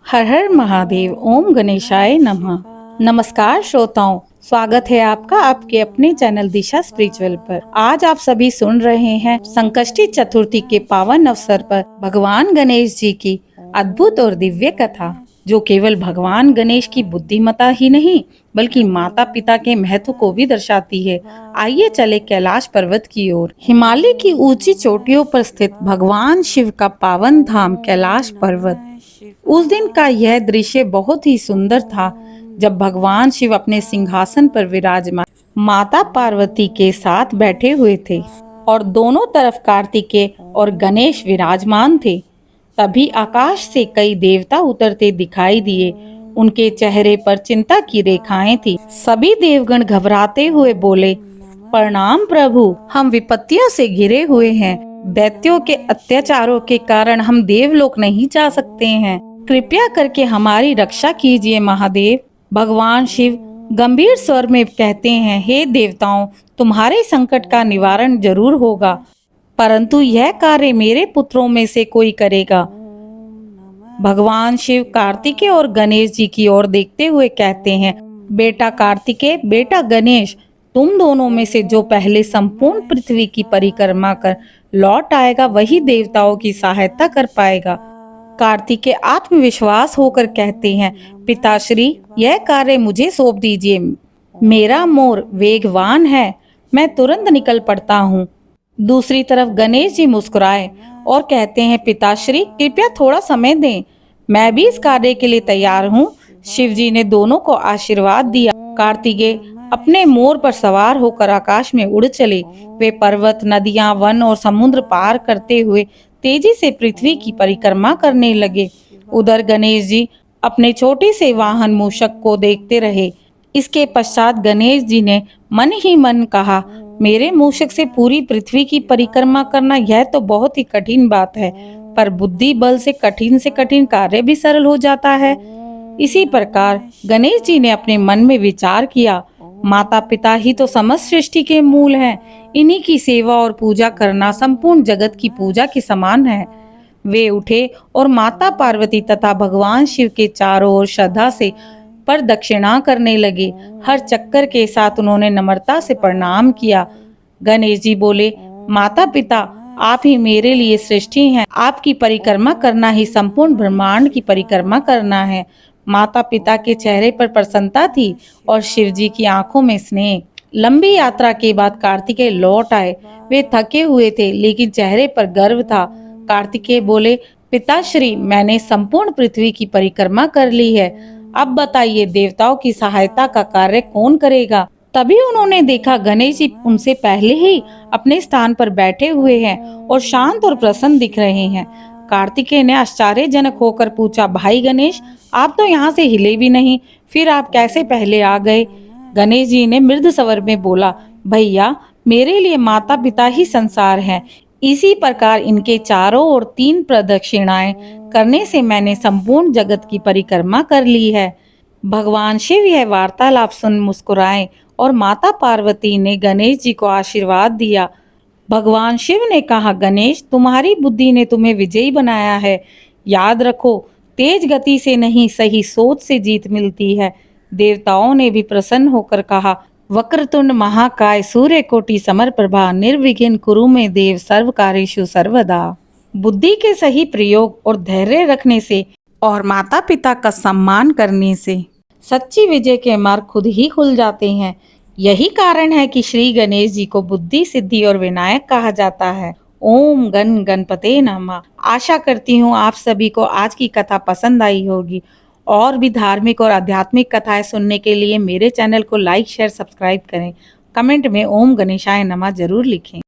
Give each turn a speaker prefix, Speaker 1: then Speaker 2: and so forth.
Speaker 1: हर हर महादेव। ओम गणेशाय नमः। नमस्कार श्रोताओं, स्वागत है आपका आपके अपने चैनल दिशा स्पिरिचुअल पर। आज आप सभी सुन रहे हैं संकष्टी चतुर्थी के पावन अवसर पर भगवान गणेश जी की अद्भुत और दिव्य कथा, जो केवल भगवान गणेश की बुद्धिमत्ता ही नहीं बल्कि माता पिता के महत्व को भी दर्शाती है। आइए चले कैलाश पर्वत की ओर। हिमालय की ऊंची चोटियों पर स्थित भगवान शिव का पावन धाम कैलाश पर्वत। उस दिन का यह दृश्य बहुत ही सुंदर था, जब भगवान शिव अपने सिंहासन पर विराजमान माता पार्वती के साथ बैठे हुए थे और दोनों तरफ कार्तिकेय और गणेश विराजमान थे। तभी आकाश से कई देवता उतरते दिखाई दिए। उनके चेहरे पर चिंता की रेखाएं थी। सभी देवगण घबराते हुए बोले, प्रणाम प्रभु, हम विपत्तियों से घिरे हुए हैं। दैत्यों के अत्याचारों के कारण हम देवलोक नहीं जा सकते हैं। कृपया करके हमारी रक्षा कीजिए महादेव। भगवान शिव गंभीर स्वर में कहते हैं, हे देवताओं, तुम्हारे संकट का निवारण जरूर होगा, परंतु यह कार्य मेरे पुत्रों में से कोई करेगा। भगवान शिव कार्तिकेय और गणेश जी की ओर देखते हुए कहते हैं, बेटा कार्तिकेय, बेटा गणेश, तुम दोनों में से जो पहले संपूर्ण पृथ्वी की परिक्रमा कर लौट आएगा वही देवताओं की सहायता कर पाएगा। कार्तिकेय आत्मविश्वास होकर कहते हैं, पिताश्री, यह कार्य मुझे सौंप दीजिए। मेरा मोर वेगवान है, मैं तुरंत निकल पड़ता हूँ। दूसरी तरफ गणेश जी मुस्कुराए और कहते हैं, पिताश्री, कृपया थोड़ा समय दें, मैं भी इस कार्य के लिए तैयार हूँ। शिव जी ने दोनों को आशीर्वाद दिया। कार्तिकेय अपने मोर पर सवार होकर आकाश में उड़ चले। वे पर्वत, नदियां, वन और समुद्र पार करते हुए तेजी से पृथ्वी की परिक्रमा करने लगे। उधर गणेश जी अपने छोटे से वाहन मूषक को देखते रहे। इसके पश्चात गणेश जी ने मन ही मन कहा, मेरे मूषक से पूरी पृथ्वी की परिक्रमा करना यह तो बहुत ही कठिन बात है, पर बुद्धि बल से कठिन कार्य भी सरल हो जाता है। इसी प्रकार गणेश जी ने अपने मन में विचार किया, माता पिता ही तो समस्त सृष्टि के मूल हैं। इन्हीं की सेवा और पूजा करना संपूर्ण जगत की पूजा के समान है। वे उठे और माता पार्वती तथा भगवान शिव के चारों ओर श्रद्धा से प्रदक्षिणा करने लगे। हर चक्कर के साथ उन्होंने नम्रता से प्रणाम किया। गणेश जी बोले, माता पिता, आप ही मेरे लिए सृष्टि हैं। आपकी परिक्रमा करना ही संपूर्ण ब्रह्मांड की परिक्रमा करना है। माता पिता के चेहरे पर प्रसन्नता थी और शिव जी की आंखों में स्नेह। लंबी यात्रा के बाद कार्तिकेय लौट आए। वे थके हुए थे, लेकिन चेहरे पर गर्व था। कार्तिकेय बोले, पिताश्री, मैंने संपूर्ण पृथ्वी की परिक्रमा कर ली है। अब बताइए, देवताओं की सहायता का कार्य कौन करेगा? तभी उन्होंने देखा गणेश जी उनसे पहले ही अपने स्थान पर बैठे हुए हैं और शांत और प्रसन्न दिख रहे हैं। कार्तिकेय ने आश्चर्यजनक होकर पूछा, भाई गणेश, आप तो यहाँ से हिले भी नहीं, फिर आप कैसे पहले आ गए? गणेश जी ने मृदु स्वर में बोला, भैया, मेरे लिए माता पिता ही संसार हैं। इसी प्रकार इनके चारों ओर 3 प्रदक्षिणाएं करने से मैंने संपूर्ण जगत की परिक्रमा कर ली है। भगवान शिव यह वार्तालाप सुन मुस्कुराए और माता पार्वती ने गणेश जी को आशीर्वाद दिया। भगवान शिव ने कहा, गणेश, तुम्हारी बुद्धि ने तुम्हें विजयी बनाया है। याद रखो, तेज गति से नहीं, सही सोच से जीत मिलती है। देवताओं ने भी प्रसन्न होकर कहा, वक्रतुंड महाकाय, सूर्यकोटि समप्रभा, निर्विघ्न कुरु मे देव, सर्व कार्येषु सर्वदा। बुद्धि के सही प्रयोग और धैर्य रखने से और माता पिता का सम्मान करने से सच्ची विजय के मार्ग खुद ही खुल जाते हैं। यही कारण है कि श्री गणेश जी को बुद्धि, सिद्धि और विनायक कहा जाता है। ओम गण गणपते नमः। आशा करती हूँ आप सभी को आज की कथा पसंद आई होगी। और भी धार्मिक और आध्यात्मिक कथाएं सुनने के लिए मेरे चैनल को लाइक, शेयर, सब्सक्राइब करें। कमेंट में ओम गणेशाय नमः जरूर लिखें।